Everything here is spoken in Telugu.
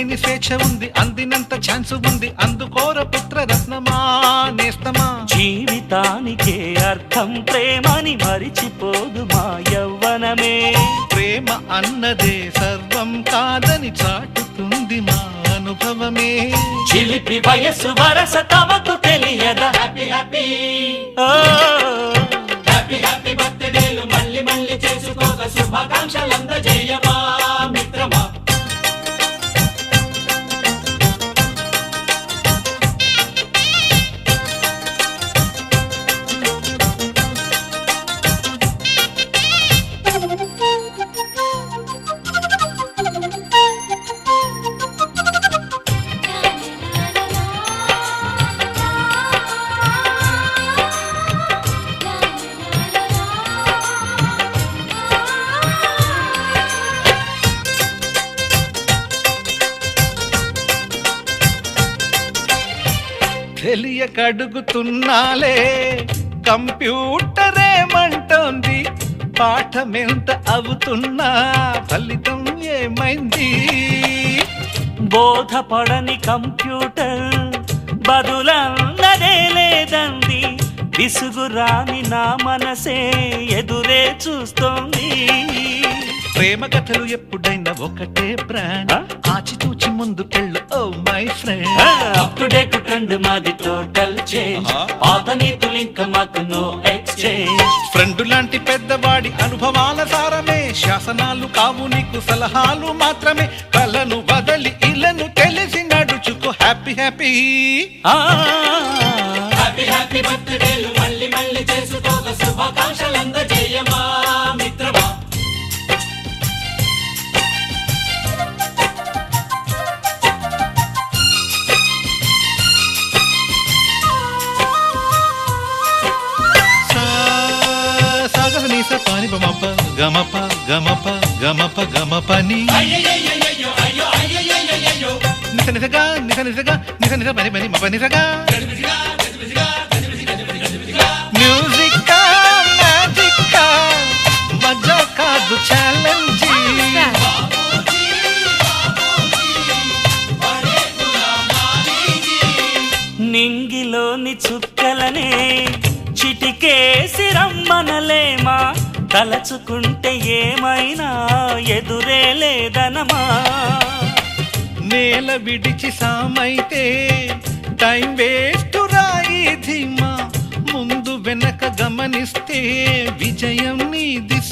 లేని స్వేచ్ఛ ఉంది, అందినంత ఛాన్స్ ఉంది, అందుకోర పుత్ర రత్నమా నేస్తమా. జీవితానికే అర్థం ప్రేమని మరిచిపోదు మా యవ్వనమే. ప్రేమ అన్నదే సర్వం కాదని చాటుతుంది మా అనుభవమే. చిలిపి వయసు వరస తమకు తెలియదా. హ్యాపీ హ్యాపీ హ్యాపీ హ్యాపీ బర్త్డేలు మళ్ళీ మళ్ళీ చేసుకోక శుభాకాంక్షలందజేయమా మిత్రమా. తెలియకడుగుతున్నాలే కంప్యూటరేమంటోంది, పాఠమెంత అవుతున్నా ఫలితం ఏమైంది. బోధపడని కంప్యూటర్ బదులన్నదే లేదంది, విసుగురాని నా మనసే ఎదురే చూస్తోంది. ప్రేమ కథలు ఎప్పుడైనా ఒకటే బ్రాండ్, ఆచితూచి ముందుకెళ్ళు oh my friend. Up to date trend మాది టోటల్ చేంజ్, పాత నీతులు ఇంకా మాకు నో ఎక్స్చేంజ్. ఫ్రెండ్ లాంటి పెద్దవాడి అనుభవాల సారమే, శాసనాలు కావు నీకు సలహాలు మాత్రమే. కలను వదలి ఇలను తెలిసి నడుచుకో హ్యాపీ హ్యాపీ హ్యాపీ హ్యాపీ బర్త్డేలు మళ్ళీ మళ్ళీ చేసుకోక శుభాకాంక్షలందజేయమా మిత్రమా. పాని బమప గమప గమప గమప గమపని నిస నిసగా నిస నిసగా నిస నిస పని పని మప నిసగా. మ్యూజిక్ మ్యాజిక్ మజా కాదు ఛాలెంజ్. నింగిలోని చుక్కలనే చిటికేసి రమ్మనలేమా, తలచుకుంటే ఏమైనా ఎదురే లేదనమా. నేల విడిచి సామైతే టైం వేస్ట్ రాయి ధీమా, ముందు వెనక గమనిస్తే విజయం నీది.